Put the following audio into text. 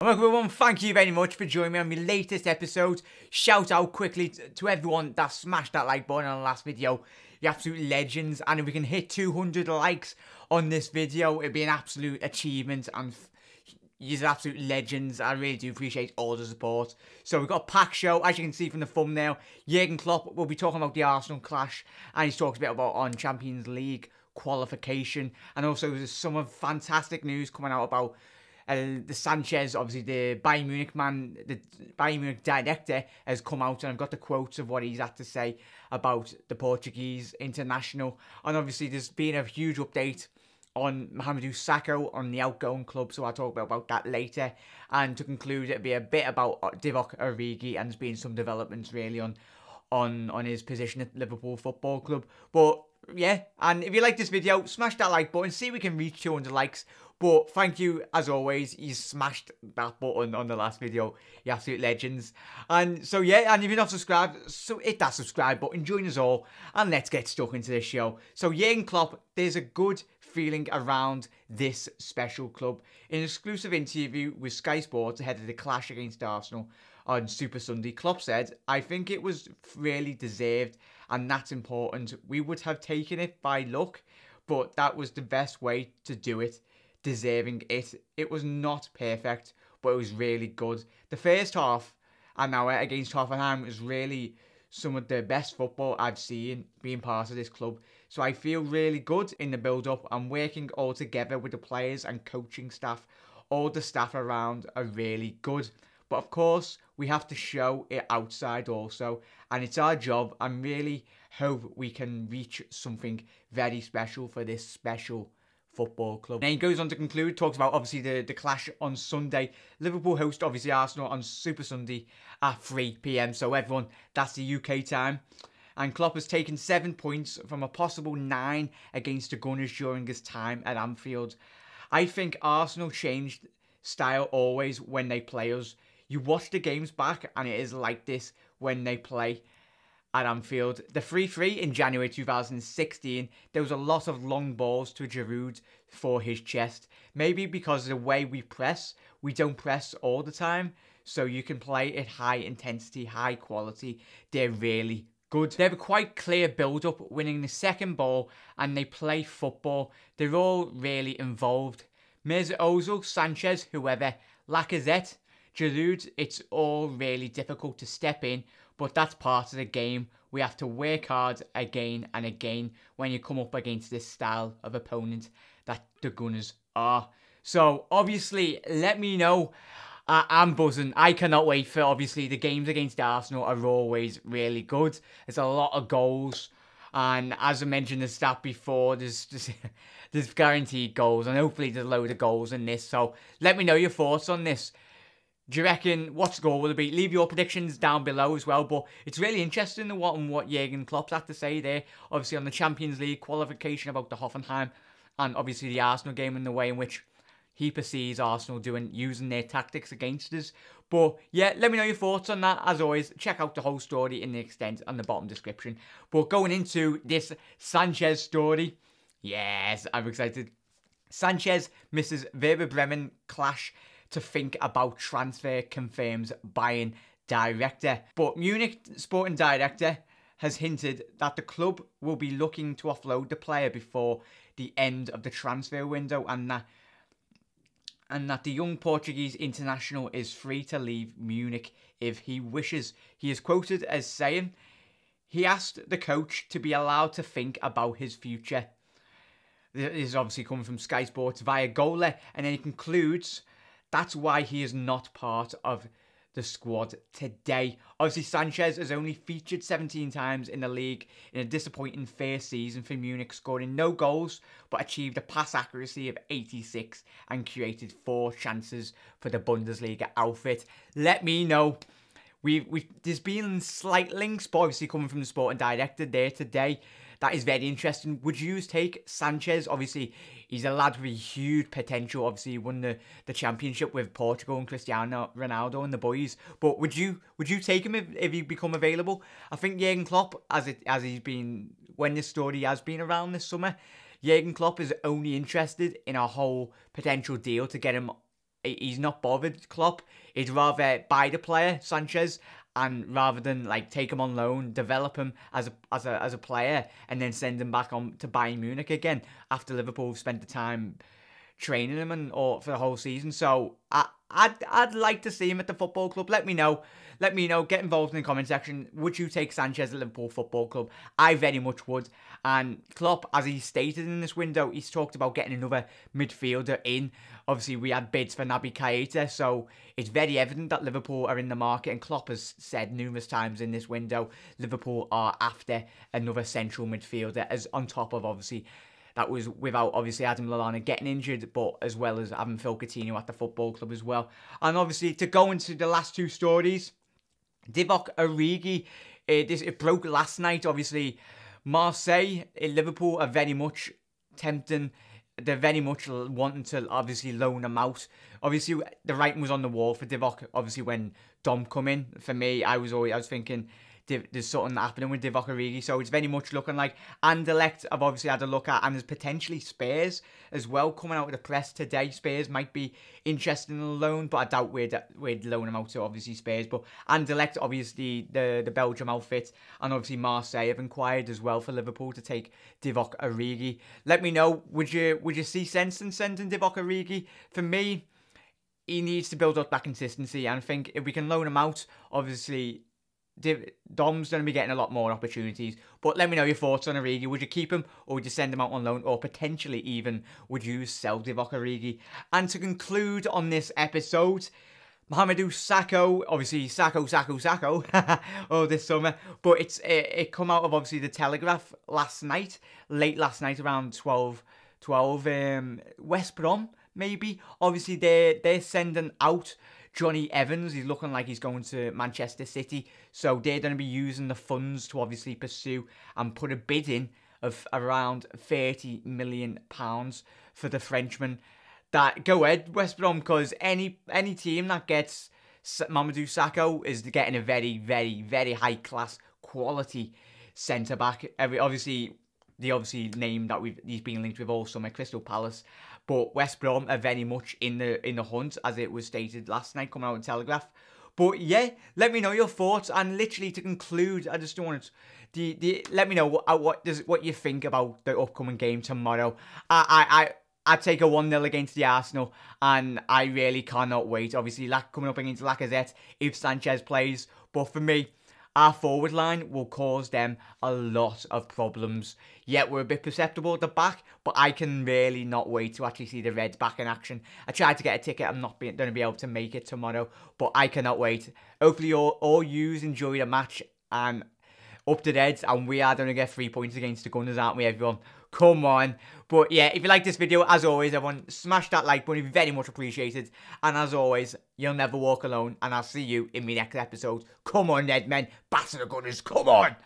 Welcome everyone, thank you very much for joining me on my latest episode. Shout out quickly to everyone that smashed that like button on the last video. You're absolute legends, and if we can hit 200 likes on this video, it'd be an absolute achievement, and you're absolute legends. I really do appreciate all the support. So we've got a packed show, as you can see from the thumbnail. Jurgen Klopp will be talking about the Arsenal clash, and he's talked a bit about on Champions League qualification, and also there's some of fantastic news coming out about the Sanches, obviously the Bayern Munich man, the Bayern Munich director has come out, and I've got the quotes of what he's had to say about the Portuguese international. And obviously there's been a huge update on Renato Sanches on the outgoing club, so I'll talk about that later. And to conclude, it'll be a bit about Divock Origi, and there's been some developments really on his position at Liverpool Football Club. But yeah, and if you like this video, smash that like button, see if we can reach 200 likes. But thank you, as always, you smashed that button on the last video, you absolute legends. And so yeah, and if you're not subscribed, so hit that subscribe button, join us all, and let's get stuck into this show. So Jurgen Klopp, there's a good feeling around this special club. In an exclusive interview with Sky Sports ahead of the clash against Arsenal on Super Sunday, Klopp said, "I think it was really deserved, and that's important. We would have taken it by luck, but that was the best way to do it. Deserving it. It was not perfect, but it was really good. The first half an hour against Hoffenheim was really some of the best football I've seen being part of this club. So I feel really good in the build-up. I'm working all together with the players and coaching staff. All the staff around are really good. But of course, we have to show it outside also. And it's our job. I really hope we can reach something very special for this special football club." And he goes on to conclude, talks about obviously the clash on Sunday. Liverpool host obviously Arsenal on Super Sunday at 3 PM. So everyone, that's the UK time. And Klopp has taken 7 points from a possible 9 against the Gunners during his time at Anfield. "I think Arsenal changed style always when they play us. You watch the games back and it is like this when they play at Anfield. The 3-3 in January 2016, there was a lot of long balls to Giroud for his chest. Maybe because of the way we press, we don't press all the time, so you can play at high intensity, high quality. They're really good. They have a quite clear build-up, winning the second ball, and they play football. They're all really involved. Mesut Ozil, Sanches, whoever, Lacazette, Giroud, it's all really difficult to step in, but that's part of the game. We have to work hard again and again when you come up against this style of opponent that the Gunners are." So, obviously, let me know. I'm buzzing. I cannot wait for, obviously, the games against Arsenal are always really good. There's a lot of goals. And as I mentioned the stat before, there's guaranteed goals. And hopefully there's a load of goals in this. So, let me know your thoughts on this. Do you reckon, what score will it be? Leave your predictions down below as well. But it's really interesting what Jurgen Klopp's had to say there. Obviously on the Champions League qualification about the Hoffenheim. And obviously the Arsenal game and the way in which he perceives Arsenal using their tactics against us. But yeah, let me know your thoughts on that. As always, check out the whole story in the extent on the bottom description. But going into this Sanches story. Yes, I'm excited. Sanches misses Werder Bremen clash to think about transfer, confirms Bayern director. But Munich sporting director has hinted that the club will be looking to offload the player before the end of the transfer window, and that the young Portuguese international is free to leave Munich if he wishes. He is quoted as saying, he asked the coach to be allowed to think about his future. This is obviously coming from Sky Sports via Gola, and then he concludes, that's why he is not part of the squad today. Obviously, Sanches has only featured 17 times in the league in a disappointing first season for Munich, scoring no goals, but achieved a pass accuracy of 86 and created 4 chances for the Bundesliga outfit. Let me know. There's been slight links, but obviously coming from the sporting director there today. That is very interesting. Would you take Sanches? Obviously, he's a lad with huge potential. Obviously, he won the championship with Portugal and Cristiano Ronaldo and the boys. But would you take him if he become available? I think Jurgen Klopp, as he's been, when this story has been around this summer, Jurgen Klopp is only interested in a whole potential deal to get him he's not bothered, Klopp. He'd rather buy the player, Sanches, and rather than like take him on loan, develop him as a player, and then send him back on to Bayern Munich again after Liverpool have spent the time training him or for the whole season. So I'd like to see him at the football club. Let me know. Get involved in the comment section. Would you take Sanches at Liverpool Football Club? I very much would. And Klopp, as he stated in this window, he's talked about getting another midfielder in. Obviously, we had bids for Naby Keita, so it's very evident that Liverpool are in the market. And Klopp has said numerous times in this window, Liverpool are after another central midfielder, as on top of obviously. That was without, obviously, Adam Lallana getting injured, but as well as having Phil Coutinho at the football club as well. And obviously, to go into the last two stories, Divock Origi, it broke last night. Obviously, Marseille, Liverpool are very much tempting. They're very much wanting to, obviously, loan him out. Obviously, the writing was on the wall for Divock. Obviously, when Dom come in, for me, I was thinking, there's something happening with Divock Origi, so it's very much looking like Anderlecht I've obviously had a look at, and there's potentially Spurs as well coming out of the press today. Spurs might be interested in a loan, but I doubt we'd loan him out to obviously Spurs. But Anderlecht, obviously the Belgium outfit, and obviously Marseille have inquired as well for Liverpool to take Divock Origi. Let me know, would you see sense in sending Divock Origi? For me, he needs to build up that consistency, and I think if we can loan him out, obviously Dom's going to be getting a lot more opportunities. But let me know your thoughts on Origi. Would you keep him, or would you send him out on loan, or potentially even would you sell Divock Origi? And to conclude on this episode, Mamadou Sakho, obviously Sakho, oh, this summer, but it come out of obviously the Telegraph late last night around 12, West Brom maybe. Obviously they're sending out Johnny Evans. He's looking like he's going to Manchester City. So they're going to be using the funds to obviously pursue and put a bid in of around £30 million for the Frenchman. That go ahead, West Brom, because any team that gets Mamadou Sakho is getting a very, very, very high class quality centre back. Obviously, the name that he's been linked with all summer, Crystal Palace. But West Brom are very much in the hunt, as it was stated last night, coming out of Telegraph. But yeah, let me know your thoughts. And literally to conclude, I just want to let me know what you think about the upcoming game tomorrow. I'd take a 1-0 against the Arsenal, and I really cannot wait. Obviously, coming up against Lacazette if Sanchez plays. But for me, our forward line will cause them a lot of problems. Yet we're a bit perceptible at the back, but I can really not wait to actually see the Reds back in action. I tried to get a ticket. I'm not going to be able to make it tomorrow, but I cannot wait. Hopefully all yous enjoy the match and up to the Reds, and we are going to get 3 points against the Gunners, aren't we, everyone? Come on. But yeah, if you like this video, as always, everyone, smash that like button. Very much appreciated. And as always, you'll never walk alone. And I'll see you in my next episode. Come on, Ned men. Batter the Gunners. Come on.